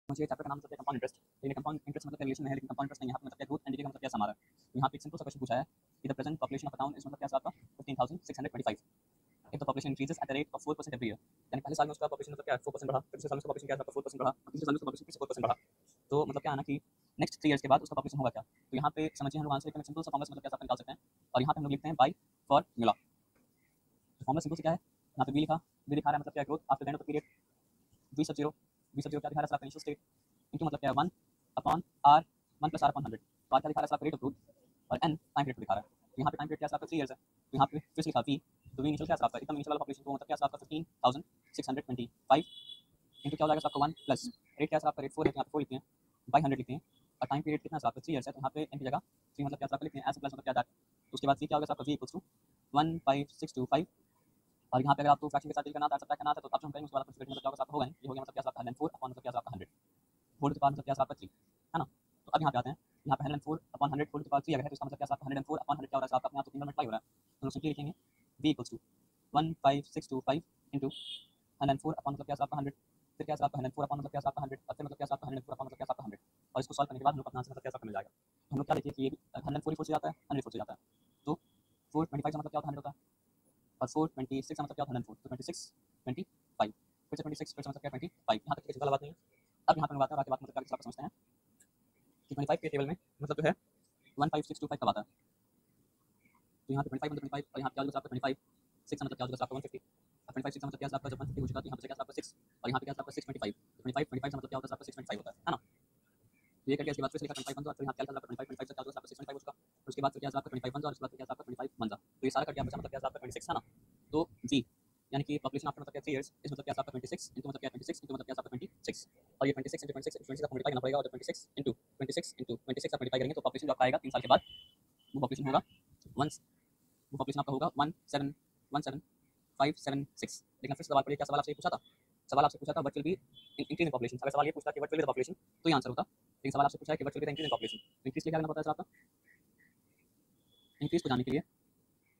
मुझे चैप्टर का नाम मतलब कंपाउंड इंटरेस्ट, लेकिन कंपाउंड इंटरेस्ट मतलब रिलेशन में है, लेकिन कंपाउंड इंटरेस्ट नहीं है। यहाँ पे मतलब क्या ग्रोथ एंड डिके का मतलब क्या सम आ रहा है। तो यहाँ पे एक सिंपल सा क्वेश्चन पूछा है कि the present population of a town is मतलब क्या आपका 15,625 if the population increases at the rate of 4% every year। यानी पहले साल में उसका पॉपुलेशन मतलब क्या 4% बढ़ा, फिर दूसरे साल में उसका पॉपुलेशन क्या है आपका 4% बढ़ा, तीसरे साल में उसका पॉपुलेशन फिर से 4% बढ़ा। तो मतलब क्या है ना कि नेक्स्ट 3 इयर्स के बाद उसका पॉपुलेशन होगा क्या। तो यहाँ पे समझिए हम लोग आंसर एक सिंपल सा फॉर्मूला मतलब क्या निकाल सकते हैं, और यहाँ पे हम लोग लिखते हैं बाई फॉर्मूला। तो फॉर्मूला सिंपल से क्या है, यहाँ पे बी लिखा, बी दिखा रहा है मतलब क्या growth after the end of the period, V sub 0, we sub 0 क्या दिखा रहा है आपका इनिशियल स्टेट, इनटू मतलब क्या है 1 upon R 1 plus R upon 100। तो आर क्या दिखा रहा है आपका रेट ऑफ ग्रोथ, और एन टाइम पीरियड दिखा रहा है। तो यहाँ पे टाइम पीरियड क्या है आपका 3 इयर्स है। तो यहाँ पे फिर से लिखा वी, तो वी इनिशियल क्या है आपका एकदम इनिशियल वाला पॉपुलेशन, तो मतलब क्या है आपका 15,625 इंटू क्या हो जाएगा आपका 1 प्लस रेट क्या है आपका रेट 4 है, यहाँ पे 4 लिखते हैं, बाई 100 लिखते हैं, और टाइम पीरियड कितना है आपका 3 इयर्स है। तो यहाँ पे एन की जगह 3 मतलब क्या आपका लिखते हैं एस प्लस मतलब क्या दैट। तो उसके बाद सी क्या होगा आपका वी इक्वल्स टू 15625, और यहाँ पे अगर आपको फ्रैक्शन के साथ डील करना आता है, सब्ट्रैक्ट करना आता है, तो ऑप्शन करेंगे उसके बाद मतलब क्या आपका होगा नहीं, ये हो गया मतलब क्या आपका 104 अपॉन मतलब क्या आपका 100 फोल्ड के बाद मतलब क्या आपका 3 है ना। तो अब यहाँ पे आते हैं, यहाँ पे 104 अपॉन 100 फोल्ड के बाद 3 अगर है, तो इसका मतलब क्या आपका 104 अपॉन 100 क्या हो रहा है आपका अपने आप 3 में मल्टीप्लाई हो रहा है। तो हम सिंपली लिखेंगे v equals to 15625 into 104 upon मतलब क्या आपका 100, फिर क्या आपका 104 अपॉन मतलब क्या आपका 100, और फिर मतलब क्या आपका 104 अपॉन मतलब क्या आपका 100, और इसको सॉल्व करने के बाद हम लोग अपना आंसर मतलब क्या आपका मिल जाएगा। तो हम लोग क्या देखिए कि ये 104 से जाता है, 104 से जाता है, तो 425 का मतलब क्या होता है 100 होता है, और 426 का मतलब क्या होता है 104, तो 26 25 फिर से 26 फिर से मतलब क्या 25, यहाँ तक चिंता बात नहीं है। अब यहाँ पर बात है बात मतलब क्या समझते हैं कि 25 के टेबल में मतलब जो है 15625 कब आता है। तो यहाँ पे 25 मतलब 25, और यहाँ पे क्या होगा आपका 25 6 मतलब क्या होगा आपका 150, और 25 6 मतलब क्या आपका जब 150 हो चुका तो यहाँ पे क्या आपका 6, और यहाँ पे क्या आपका 625, तो 25 से मतलब क्या होता है आपका 625 होता है ना। तो ये करके इसके बाद फिर लिखा 25 बन जाए, तो यहाँ क्या आपका 25 से क्या होगा आपका 625 हो चुका, और उसके बाद फिर क्या आपका 25 बन जाए, और उसके बाद क्या आपका 25 बन जाए, तो ये सारा करके आपका मतलब क्या आपका 26 है ना। तो जी यानी कि पॉपुलेशन आफ्टर मतलब क्या 3 इयर्स इस मतलब क्या आपका 26 इंटू मतलब क्या 26 इंटू मतलब क्या आपका 26, और ये 26 इंटू 26 26 का मल्टीप्लाई करना पड़ेगा, और 26 इंटू 26 का मल्टीप्लाई करेंगे तो पॉपुलेशन जो आपका आएगा 3 साल के बाद वो पॉपुलेशन होगा 1, वो पॉपुलेशन आपका होगा 1717576। लेकिन फिर सवाल पढ़िए, क्या सवाल आपसे पूछा था, सवाल आपसे पूछा था what will be increase in population. अगर सवाल ये पूछता कि what will be the population तो ये आंसर होता, लेकिन सवाल आपसे पूछा है कि what will be the increase in population, तो इंक्रीज क्या करना पड़ता है आपका, इंक्रीज को जानने के लिए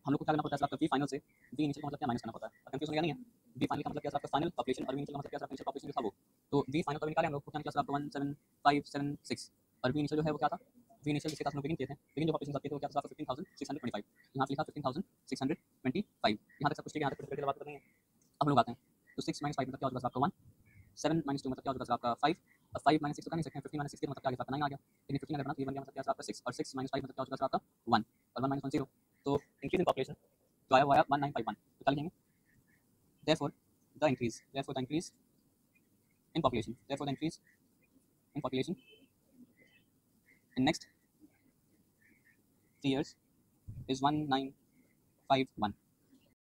हम लोग को क्या करना पड़ता है आपका वी फाइनल से वी इनिशियल का मतलब क्या माइनस करना पड़ता है। अब कंफ्यूजन नहीं है, वी फाइनल का मतलब क्या आपका फाइनल पॉपुलेशन, और वी इनिशियल का मतलब क्या आपका इनिशियल पॉपुलेशन जो था वो, तो वी फाइनल का निकाले हम लोग को क्या निकला आपका 17576, और वी इनिशियल जो है वो क्या था, वी इनिशियल जिसके साथ हम लोग बिगिन किए थे, लेकिन जो पॉपुलेशन आपकी थी वो क्या था आपका 15625, यहाँ पे लिखा 15625, यहाँ तक सब कुछ ठीक है, यहाँ तक कुछ बात नहीं है। अब हम लोग आते हैं, तो 6 - 5 मतलब क्या होगा आपका 1, 7 - 2 मतलब क्या होगा आपका 5, और 5 - 6 तो कर नहीं सकते हैं, 15 - 6 मतलब क्या आ गया आपका 9 आ गया, लेकिन 15 अगर बना तो ये बन गया मतलब क्या आपका 6, और 6 - 5 मतलब क्या होगा आपका 1, और 1 - 1 0, तो इंक्रीज इन पॉपुलेशन तो आया हुआ 1951, तो क्या लिखेंगे therefore the increase in population, therefore the increase in population in next 3 years is 1951।